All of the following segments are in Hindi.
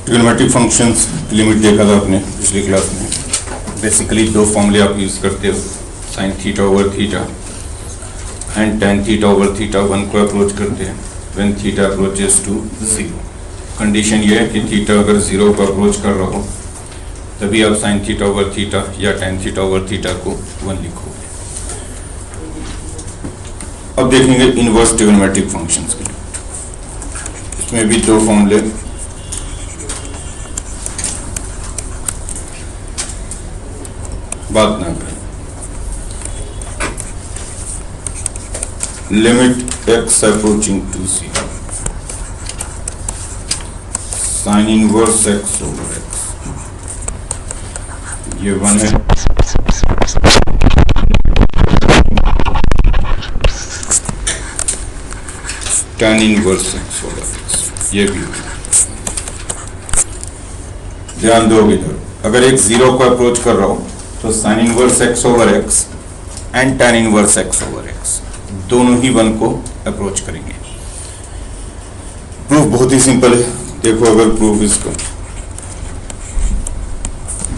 ट्रिग्नोमेट्रिक फंक्शंस लिमिट देखा था आपने पिछली क्लास में। बेसिकली दो फॉर्मूले आप यूज़ करते हो, sine theta over theta and tan theta over theta. One को अप्रोच करते हैं when theta approaches to zero. Condition ये है कि थीटा अगर जीरो को अप्रोच कर रहा हो तभी आप साइन थीटा ओवर थीटा या टेन थीटा ओवर थीटा को वन लिखोगे। अब देखेंगे इनवर्स ट्रिग्नोमेट्रिक फंक्शंस के लिए। इसमें भी दो फॉर्मूले बात ना करें। Limit x approaching to zero, sine inverse x over x, ये वन है। Tan inverse x over x, ये भी ध्यान दोगे। इधर अगर एक जीरो को अप्रोच कर रहा हो तो sine inverse x over x and ten inverse x over x दोनों ही वन को अप्रोच करेंगे। प्रूफ बहुत ही सिंपल है। देखो अगर प्रूफ इसको,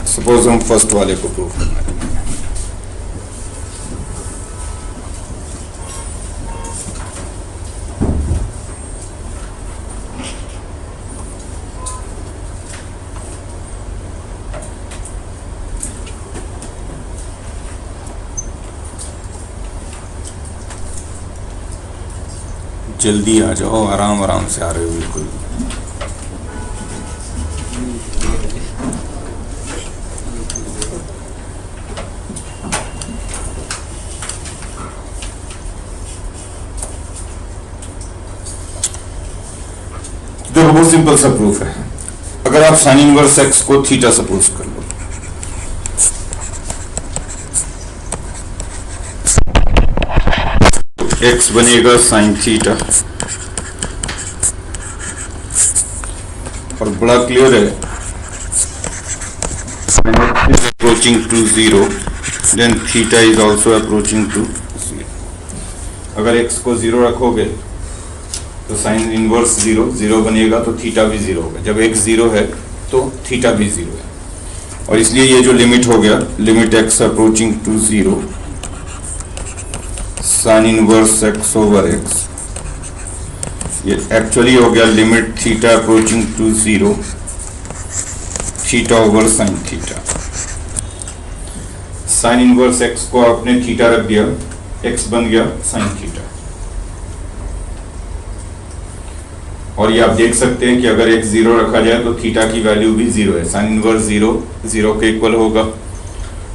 सपोज हम फर्स्ट वाले को प्रूफ करना है। जल्दी आ जाओ, आराम आराम से आ रहे हो बिल्कुल। देखो बहुत सिंपल सा प्रूफ है। अगर आप साइन इनवर्स एक्स को थीटा सपोज कर लो, एक्स बनेगा साइन थीटा, और बड़ा क्लियर है approaching to zero then theta is also approaching to zero. अगर एक्स को जीरो रखोगे तो साइन इनवर्स जीरो जीरो बनेगा तो थीटा भी जीरो होगा। जब एक्स जीरो है तो थीटा भी जीरो है, और इसलिए ये जो लिमिट हो गया, limit x approaching to zero sine inverse x over x, ये एक्चुअली हो गया limit theta approaching to zero theta over sine theta. Sine inverse x को आपने थीटा रख दिया, एक्स बन गया साइन थीटा। और ये आप देख सकते हैं कि अगर एक्स जीरो रखा जाए तो थीटा की वैल्यू भी जीरो है। साइन इनवर्स जीरो जीरो के इक्वल होगा,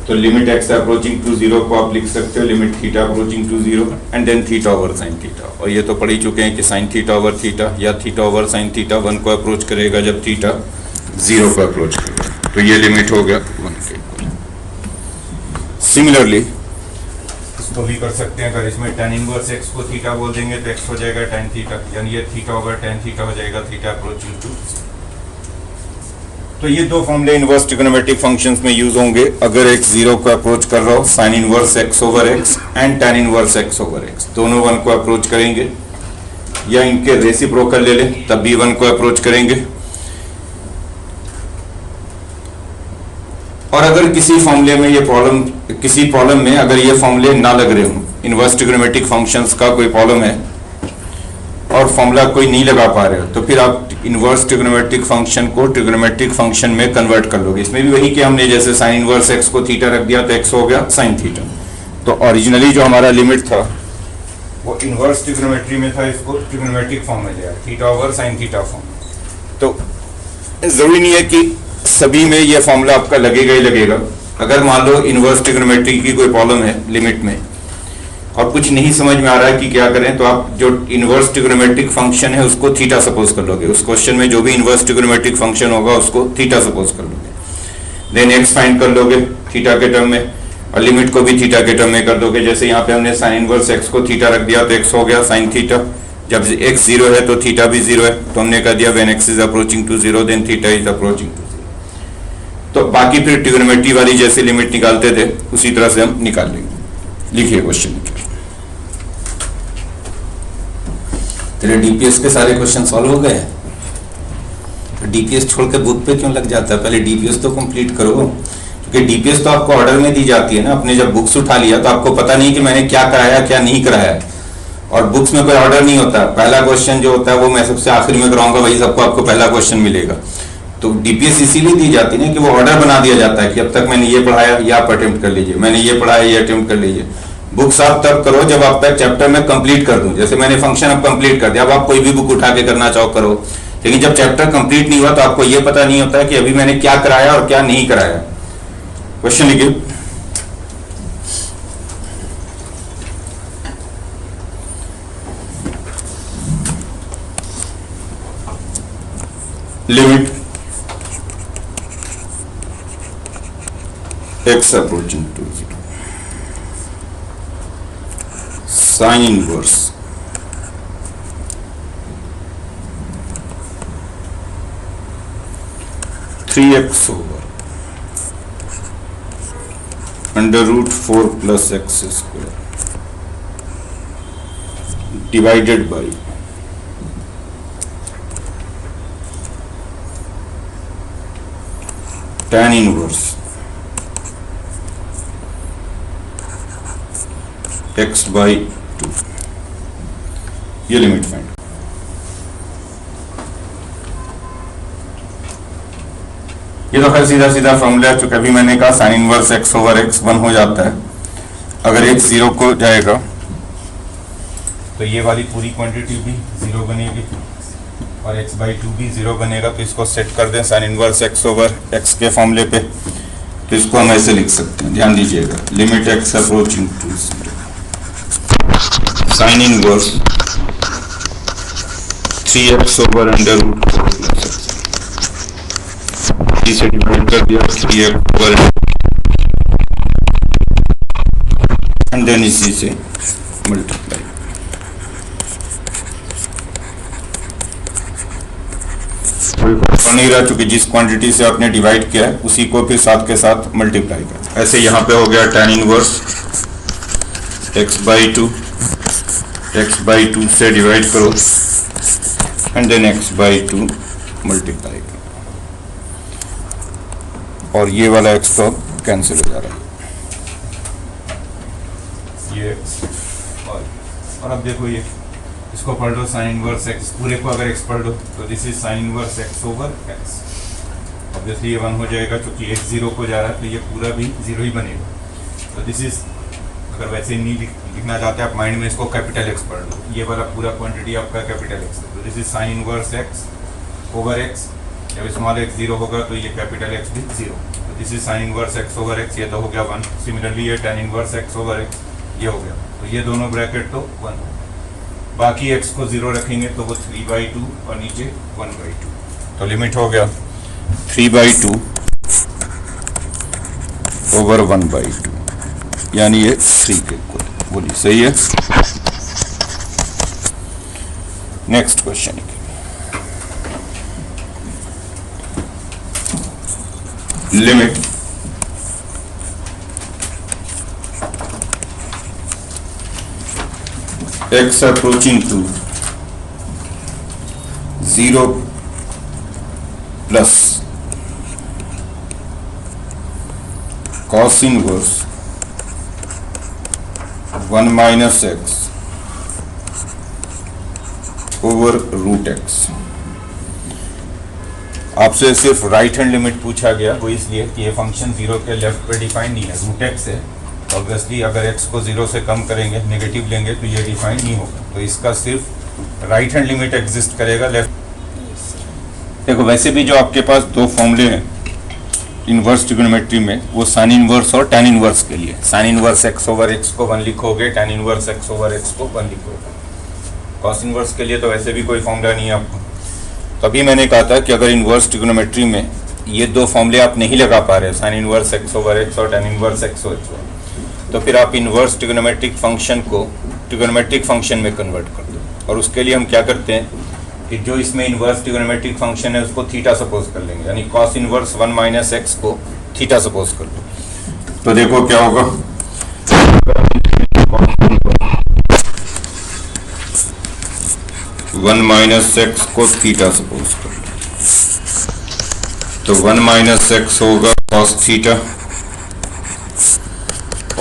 तो limit x approaching to zero को आप लिख सकते हो limit theta approaching to zero and then theta over sine theta. और ये तो पढ़ ही चुके हैं कि साइन थीटा ओवर थीटा या theta over sine theta one को अप्रोच करेगा जब थीटा जीरो को अप्रोच करेगा, तो ये लिमिट हो गया वन के इक्वल। सिमिलरली इसको भी कर सकते हैं। अगर इसमें टेन इनवर्स एक्स को थीटा बोल देंगे तो एक्स हो जाएगा टेन थीटा, यानी ये थीटा ओवर टेन थीटा हो जाएगा थीटा अप्रोचिंग टू। तो ये दो फॉर्मूले इनवर्स ट्रिग्नोमेट्रिक फंक्शंस में यूज होंगे अगर एक जीरो को अप्रोच कर रहा हो, sign inverse x over x and ten inverse x over x दोनों वन को अप्रोच करेंगे, या इनके रेसिप्रोकल ले लें तब भी वन को अप्रोच करेंगे। और अगर किसी फॉर्मूले में ये प्रॉब्लम, किसी प्रॉब्लम में अगर ये फॉर्मूले ना लग रहे हो, इनवर्स ट्रिग्नोमेट्रिक फंक्शंस का कोई प्रॉब्लम है और फॉर्मूला कोई नहीं लगा पा रहे हो, तो फिर आप इनवर्स ट्रिग्नोमेट्रिक फंक्शन को ट्रिग्नोमेट्रिक फंक्शन में कन्वर्ट कर लोगे। इसमें भी वही कि हमने जैसे साइन इनवर्स एक्स को थीटा रख दिया तो एक्स हो गया साइन थीटा। तो ओरिजिनली जो हमारा लिमिट था वो इनवर्स ट्रिग्नोमेट्री में था, इसको ट्रिग्नोमेट्रिक फॉर्म में लिया, theta over sine theta form. तो जरूरी नहीं है कि सभी में ये फॉर्मूला आपका लगेगा ही लगेगा। अगर मान लो इनवर्स ट्रिग्नोमेट्री की कोई प्रॉब्लम है लिमिट में और कुछ नहीं समझ में आ रहा है कि क्या करें, तो आप जो इनवर्स ट्रिग्नोमेट्रिक फंक्शन है उसको थीटा सपोज कर लोगे। उस क्वेश्चन में जो भी इनवर्स ट्रिग्नोमेट्रिक फंक्शन होगा उसको थीटा सपोज कर लोगे, देन एक्स फाइंड कर लोगे थीटा के टर्म में, और लिमिट को भी थीटा के टर्म में कर दोगे। जैसे यहाँ पे हमने साइन इनवर्स एक्स को थीटा रख दिया तो एक्स हो गया साइन थीटा। जब एक्स जीरो है तो थीटा भी जीरो है, तो हमने कह दिया when x is approaching to zero then theta is approaching to zero. तो बाकी फिर ट्रिग्नोमेट्री वाली जैसे लिमिट निकालते थे उसी तरह से हम निकाल लेंगे। लिखिए क्वेश्चन। तेरे डीपीएस के सारे क्वेश्चन सॉल्व हो गए? डीपीएस छोड़ के बुक पे क्यों लग जाता है? पहले डीपीएस तो कंप्लीट करो, क्योंकि डीपीएस तो आपको ऑर्डर में दी जाती है ना। आपने जब बुक्स उठा लिया तो आपको पता नहीं कि मैंने क्या कराया क्या नहीं कराया, और बुक्स में कोई ऑर्डर नहीं होता। पहला क्वेश्चन जो होता है वो मैं सबसे आखिर में कराऊंगा, वही सबको आपको पहला क्वेश्चन मिलेगा। तो डीपीएस इसीलिए दी जाती है ना कि वो ऑर्डर बना दिया जाता है कि अब तक मैंने ये पढ़ाया, ये आप अटेम्प्ट कर लीजिए, मैंने ये पढ़ाया, ये अटेम्प्ट कर लीजिए। बुक्स आप तब करो जब आपका चैप्टर में कंप्लीट कर दूं। जैसे मैंने फंक्शन अब कंप्लीट कर दिया, अब आप कोई भी बुक उठा के करना चाहो करो, लेकिन जब चैप्टर कंप्लीट नहीं हुआ तो आपको ये पता नहीं होता है कि अभी मैंने क्या कराया और क्या नहीं कराया। क्वेश्चन लिखिए। Limit x approaching to 0, sin inverse three x over under root 4 plus x square divided by tan inverse x by 2। ये लिमिट फाइंड। ये तो खैर सीधा सीधा फॉर्मूला है, चूंकि अभी मैंने कहा sine inverse x over x 1 हो जाता है। अगर x 0 को जाएगा तो ये वाली पूरी क्वांटिटी भी 0 बनेगी और x बाई 2 भी 0 बनेगा। तो इसको सेट कर दें sine inverse x over x के फॉर्मूले पे, तो इसको हम ऐसे लिख सकते हैं, ध्यान दीजिएगा। Limit x approaching to 0, sine inverse 3x over under root 4 plus x से डिवाइड कर दिया 3x ओवर एंड देन इसी से मल्टीप्लाई। कोई फर्क नहीं रहा, चूंकि जिस क्वांटिटी से आपने डिवाइड किया है उसी को फिर साथ के साथ मल्टीप्लाई कर। ऐसे यहाँ पे हो गया tan inverse x by 2, x by 2 से डिवाइड करो and then x by 2 multiply करो, और ये वाला x तो कैंसिल हो जा रहा है ये x। और अब देखो ये इसको पढ़ लो साइन इनवर्स x, पूरे को अगर x पढ़ लो तो this is sine inverse x over x। Obviously ये 1 हो जाएगा, क्योंकि x 0 को जा रहा है तो ये पूरा भी 0 ही बनेगा। तो दिस इज, अगर वैसे नहीं लिखना चाहते आप माइंड में इसको कैपिटल x पढ़ लो, ये वाला पूरा क्वांटिटी आपका कैपिटल x है। तो this is sine inverse x over x। जब स्मॉल x 0 होगा तो ये कैपिटल X भी 0। तो this is sine inverse x over x, ये तो हो गया 1। सिमिलरली ये tan inverse x over x ये हो गया, तो ये दोनों ब्रैकेट तो 1। बाकी x को 0 रखेंगे तो वो 3/2 और नीचे 1/2। तो लिमिट हो गया 3/2 ओवर 1/2, यानी ये 3 के इक्वल। बोलिए सही है। Next question, limit x approaching to 0 plus cos inverse 1 minus x over root x। आपसे सिर्फ राइट हैंड लिमिट पूछा गया, वो इसलिए कि ये फंक्शन 0 के लेफ्ट पे डिफाइन नहीं है, रूट एक्स है। ऑब्वियसली अगर x को 0 से कम करेंगे, नेगेटिव लेंगे, तो ये डिफाइन नहीं होगा। तो इसका सिर्फ राइट हैंड लिमिट एग्जिस्ट करेगा, लेफ्ट। देखो वैसे भी जो आपके पास दो फॉर्मूले हैं इनवर्स ट्रिग्नोमेट्री में, वो साइन इनवर्स और tan इनवर्स के लिए। Sine inverse x over x को 1 लिखोगे, tan inverse x over x को 1 लिखोगे। कॉस इनवर्स के लिए तो वैसे भी कोई फॉर्मूला नहीं है आपको। तभी मैंने कहा था कि अगर इनवर्स ट्रिग्नोमेट्री में ये दो फॉर्मूले आप नहीं लगा पा रहे, sine inverse x over x और tan inverse x over x, तो फिर आप इनवर्स ट्रिग्नोमेट्रिक फंक्शन को ट्रिग्नोमेट्रिक फंक्शन में कन्वर्ट कर दो। और उसके लिए हम क्या करते हैं कि जो इसमें इनवर्स ट्रिग्नोमेट्रिक फंक्शन है उसको थीटा सपोज कर लेंगे, यानी कॉस इनवर्स 1 माइनस एक्स को थीटा सपोज कर लो। तो देखो क्या होगा, 1 माइनस एक्स को थीटा सपोज कर लो। तो 1 माइनस एक्स होगा कॉस थीटा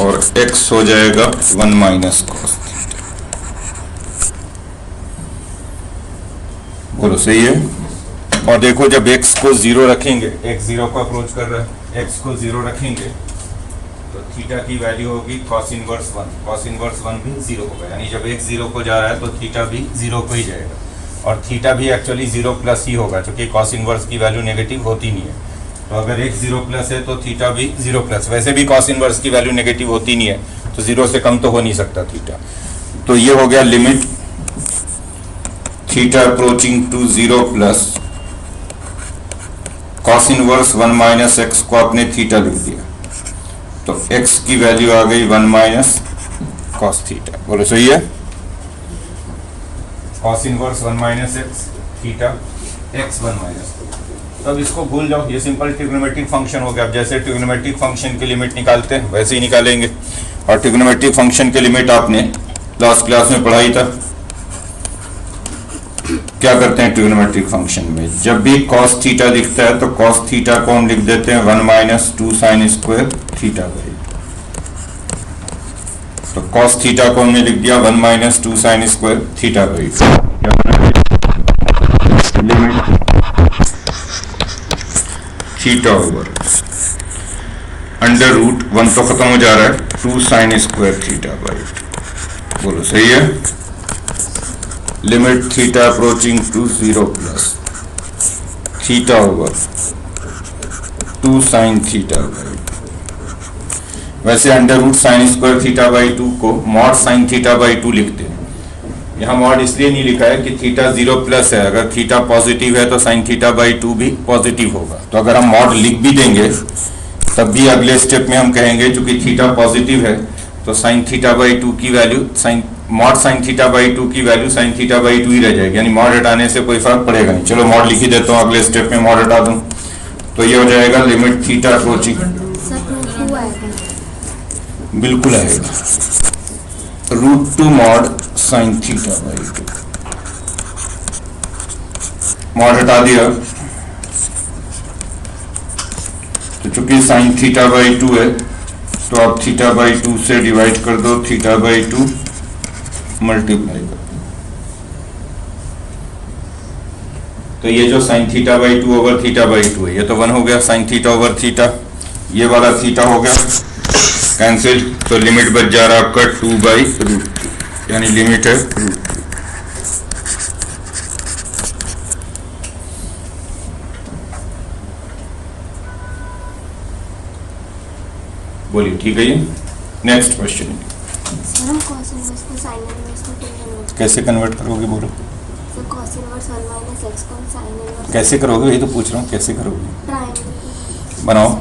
और x हो जाएगा 1 माइनस कॉस थीटा। बोलो सही है। और देखो जब x को 0 रखेंगे, x 0 को अप्रोच कर रहा है, x को 0 रखेंगे तो थीटा की वैल्यू होगी cos इनवर्स 1। cos इनवर्स 1 भी 0 होगा, यानी जब x 0 को जा रहा है तो थीटा भी 0 को ही जाएगा। और थीटा भी एक्चुअली 0 प्लस ही होगा, क्योंकि cos इनवर्स की वैल्यू नेगेटिव होती नहीं है। तो अगर x 0 प्लस है तो थीटा भी 0 प्लस। वैसे भी cos इनवर्स की वैल्यू नेगेटिव होती नहीं है, तो 0 से कम तो हो नहीं सकता थीटा। तो ये हो गया limit theta approaching to 0 plus cos inverse 1 minus x को आपने थीटा लिख दिया, तो x की वैल्यू आ गई 1 माइनस कॉस थीटा। बोलो सही है। cos inverse 1 minus x theta x 1 minus. तो अब इसको भूल जाओ, ये सिंपल ट्रिग्नोमेट्रिक फंक्शन हो गया। अब जैसे ट्रिग्नोमेट्रिक फंक्शन की लिमिट निकालते हैं वैसे ही निकालेंगे। और ट्रिग्नोमेट्रिक फंक्शन की लिमिट आपने लास्ट क्लास में पढ़ाई था। क्या करते हैं ट्रिग्नोमेट्रिक फंक्शन में, जब भी cos थीटा दिखता है तो cos थीटा को हम लिख देते हैं 1 minus 2 sine square theta by. तो cos थीटा को हमने लिख दिया 1 minus 2 sine square theta by. Limit theta over under root 1 तो खत्म हो जा रहा है 2 साइन स्क्वायर थीटा बाई। बोलो सही है। Limit theta approaching to 0 plus theta over 2 sine theta by. वैसे under root sine square theta by 2 को मॉड साइन थीटा बाई 2 लिखते हैं। यहाँ मॉड इसलिए नहीं लिखा है कि थीटा 0 प्लस है, अगर थीटा पॉजिटिव है तो साइन थीटा बाई 2 भी पॉजिटिव होगा। तो अगर हम मॉड लिख भी देंगे तब भी अगले स्टेप में हम कहेंगे चूंकि थीटा पॉजिटिव है तो साइन थीटा बाई 2 की value mod sine theta by 2 की वैल्यू साइन थीटा बाई 2 ही रह जाएगी, यानी मॉड हटाने से कोई फर्क पड़ेगा नहीं। चलो मॉड लिख ही देता हूँ, अगले स्टेप में मॉड हटा दूं तो ये हो जाएगा लिमिट थीटा अप्रोचिंग। बिल्कुल आएगा √2 mod sine theta by 2। Mod हटा दिया तो चूंकि साइन थीटा बाई 2 है तो आप थीटा बाई 2 से डिवाइड कर दो, थीटा बाई 2 मल्टीप्लाई कर। तो ये जो sign theta by 2 over theta by 2 है, ये तो 1 हो गया साइन थीटा ओवर थीटा, ये वाला थीटा हो गया कैंसिल। तो लिमिट बच जा रहा आपका 2 बाई √2, यानी लिमिट है √2। बोलिए ठीक है। ये नेक्स्ट क्वेश्चन कैसे कन्वर्ट करोगे, बोलो कैसे करोगे, ये तो पूछ रहा हूँ कैसे करोगे। बनाओ।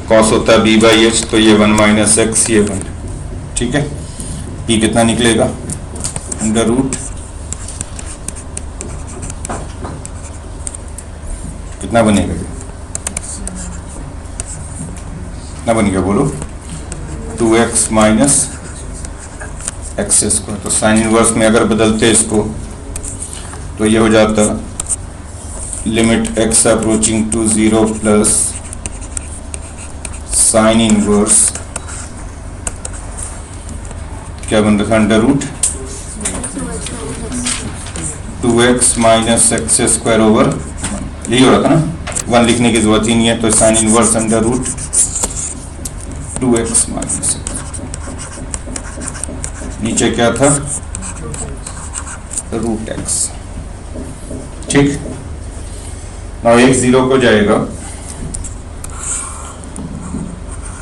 कॉस होता है b बाई एच, तो ये 1 माइनस एक्स, ये 1। ठीक है। p कितना निकलेगा अंडर रूट कितना बनेगा, कितना बनेगा बोलो 2x माइनस एक्स स्क्वायर। तो साइन इनवर्स में अगर बदलते इसको तो ये हो जाता limit x approaching to 0 plus sine inverse क्या बन रहा था under root 2x minus x square over 1। यही हो रहा था ना, 1 लिखने की जरूरत ही नहीं है। तो sine inverse under root 2x minus, नीचे क्या था √x। ठीक। now x 0 को जाएगा,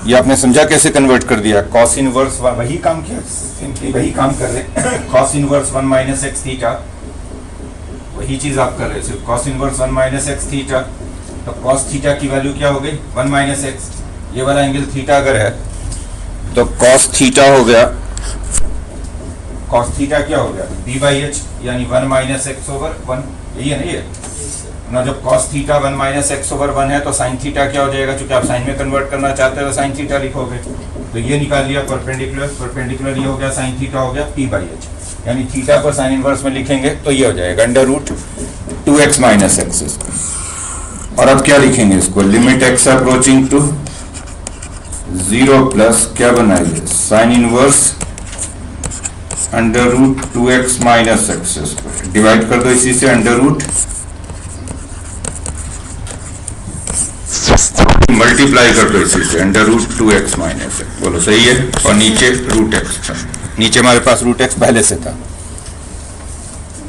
ये आपने समझा कैसे कन्वर्ट कर दिया। cos इनवर्स वही काम किया, सिंपली वही काम कर रहे cos inverse 1 minus x theta, वही चीज आप कर रहे हैं सिर्फ cos inverse 1 minus x theta. तो cos थीटा की वैल्यू क्या हो गई 1 माइनस एक्स। ये वाला एंगल थीटा अगर है तो cos थीटा हो गया, cos थीटा क्या हो गया b बाई एच, यानी 1 माइनस एक्स ओवर 1। यही है ना ये ना। जब cos theta 1 minus x over 1 है तो साइन थीटा क्या हो जाएगा, क्योंकि आप साइन में कन्वर्ट करना चाहते हो तो साइन थीटा लिखोगे। तो ये निकाल लिया परपेंडिकुलर, परपेंडिकुलर ये हो गया साइन थीटा हो गया p बाई एच। यानी थीटा को साइन इनवर्स में लिखेंगे तो ये हो जाएगा under root 2x minus x square. और अब क्या लिखेंगे इसको, limit x approaching to 0 plus क्या बनाइए sine inverse under root 2x minus x square, divide कर दो इसी से अंडर रूट, मल्टीप्लाई कर दो इसी से under root 2x minus x, बोलो सही है। और नीचे रूट एक्स, नीचे हमारे पास रूट एक्स पहले से था,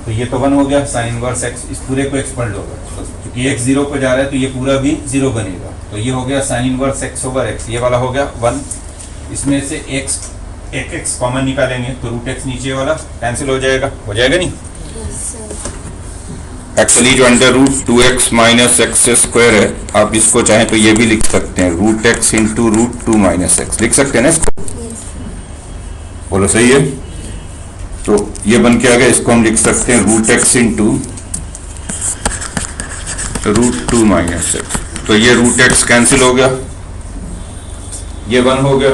तो ये तो 1 हो गया साइन इनवर्स एक्स, इस पूरे को एक्सपल्ड होगा क्योंकि x 0 को जा रहा है तो ये पूरा भी 0 बनेगा, तो ये हो गया sine inverse x over x, ये वाला हो गया 1, इसमें से एक x कॉमन निकालेंगे तो रूट एक्स नीचे वाला कैंसिल हो जाएगा नहीं। एक्चुअली जो under root 2x minus x square है, आप इसको चाहें तो ये भी लिख सकते हैं root x into root 2 minus x, लिख सकते हैं ना इसको, बोलो सही है। तो ये बन के आ गया, इसको हम लिख सकते हैं root x into root 2 minus x, तो ये रूट एक्स कैंसिल हो गया, ये 1 हो गया,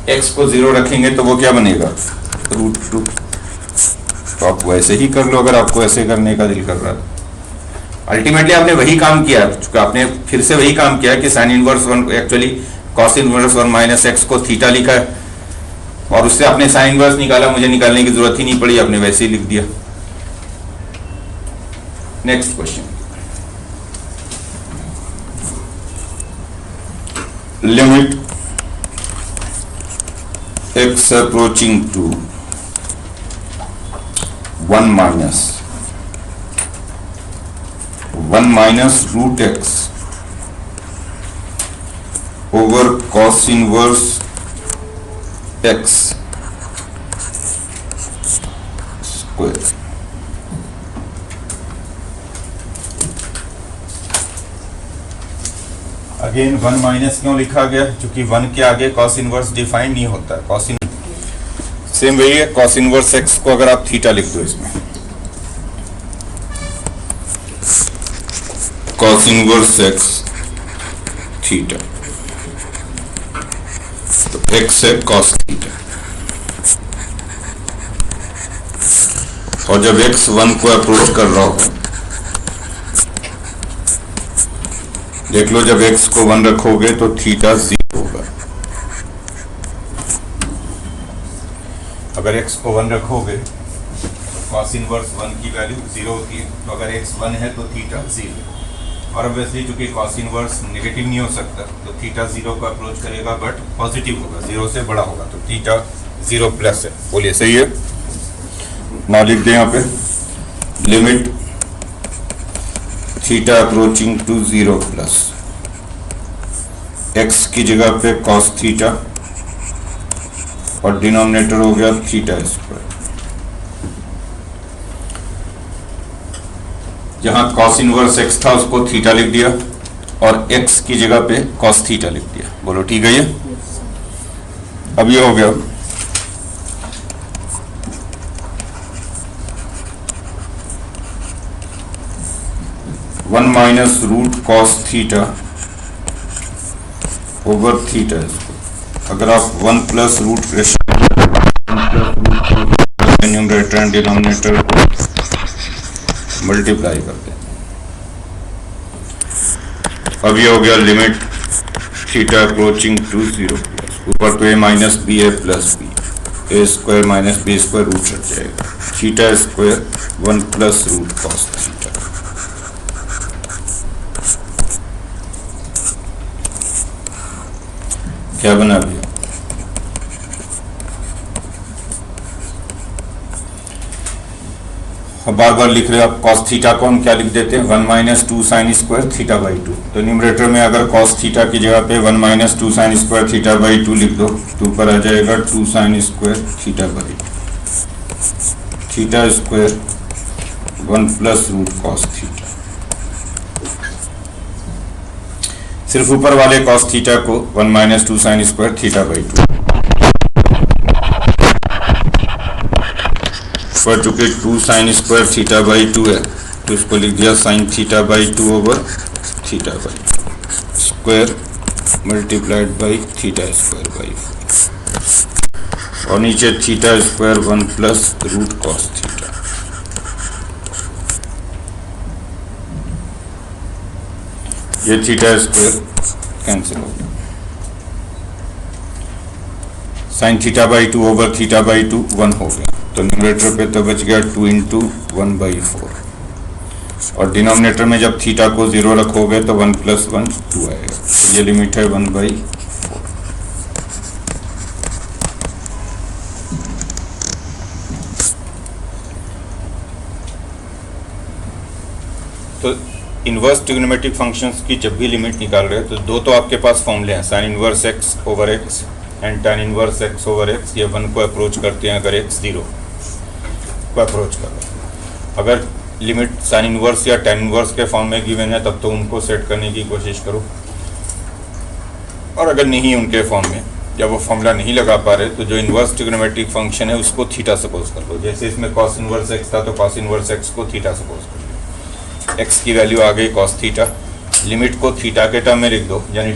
एक्स को 0 रखेंगे तो वो क्या बनेगा रूट 2, तो आप वैसे ही कर लो अगर आपको ऐसे करने का दिल कर रहा है। अल्टीमेटली आपने वही काम किया, आपने फिर से वही काम किया कि sine inverse 1 actually cos inverse 1 minus x को थीटा लिखा है और उससे आपने साइन इनवर्स निकाला, मुझे निकालने की जरूरत ही नहीं पड़ी, आपने वैसे ही लिख दिया। Next question, limit x approaching to 1 minus root x over cos inverse x square. Again 1 minus क्यों लिखा गया, क्योंकि 1 के आगे कॉस इनवर्स डिफाइन नहीं होता है, कॉस सेम वही है, कॉस इनवर्स एक्स को अगर आप थीटा लिख दो इसमें, कॉस इनवर्स एक्स थीटा, तो एक्स है कॉस थीटा, और जब एक्स 1 को अप्रोच कर रहा होगा, देख लो जब एक्स को 1 रखोगे तो थीटा 0 होगा, अगर x को 1 रखोगे तो cos इनवर्स 1 की वैल्यू 0 होती है, तो अगर x 1 है तो थीटा 0, और ऑब्वियसली चूंकि cos इनवर्स नेगेटिव नहीं हो सकता तो थीटा 0 को अप्रोच करेगा बट पॉजिटिव होगा, 0 से बड़ा होगा, तो थीटा 0 प्लस है, बोलिए सही है। ना लिख दें यहाँ पे limit theta approaching to 0 plus, x की जगह पे cos थीटा और डिनोमिनेटर हो गया थीटा स्क्वायर, जहां cos इनवर्स x था उसको थीटा लिख दिया और x की जगह पे cos थीटा लिख दिया, बोलो ठीक है ये। अब ये हो गया one minus root cos theta over theta, अगर आप 1 plus root numerator and denominator को मल्टीप्लाई कर दें, अब ये हो गया limit theta approaching to 0 plus, ऊपर तो a माइनस बी है plus b, a square minus b square root हट जाएगा, theta square 1 plus root cos theta, क्या बना दिया, बार बार लिख रहे हो आप, cos थीटा को हम क्या लिख देते हैं 1 minus 2 sine square theta by 2, तो न्यूमरेटर में अगर cos थीटा की जगह पे 1 minus 2 sine square theta by 2 लिख दो तो ऊपर आ जाएगा 2 sine square theta by theta square 1 plus root cos theta, सिर्फ ऊपर वाले cos थीटा को 1 minus 2 sine square theta by 2, पर चूंकि 2 साइन स्क्वायर थीटा बाई 2 है तो इसको लिख दिया sine theta by 2 over theta by square multiplied by theta square by, और नीचे theta square 1 plus root cos theta. ये थीटा स्क्वायर कैंसिल हो गया। Sine theta by 2 over theta by 2 1 हो गया, तो न्यूमरेटर पे तो बच गया 2 इंटू 1/4, और डिनोमिनेटर में जब थीटा को 0 रखोगे तो 1 प्लस 1 2 आएगा, तो ये लिमिट है 1/4। तो इन्वर्स ट्रिग्नोमेट्रिक फंक्शंस की जब भी लिमिट निकाल रहे हो तो दो तो आपके पास फॉर्मूले हैं, sign inverse x over x and tan inverse x over x. ये 1 को अप्रोच करते हैं अगर x 0 को अप्रोच करो। अगर लिमिट साइन इनवर्स या tan इनवर्स के फॉर्म में गिवन है तब तो उनको सेट करने की कोशिश करो, और अगर नहीं उनके फॉर्म में या वो फॉर्मूला नहीं लगा पा रहे तो जो इन्वर्स ट्रिग्नोमेट्रिक फंक्शन है उसको थीटा सपोज कर लो। जैसे इसमें कॉस इनवर्स एक्स था तो कॉस इनवर्स एक्स को थीटा सपोज कर लो। एक्स की वैल्यू आ गई कॉस थीटा, लिमिट को थीटा के टर्म में लिख दो, यानी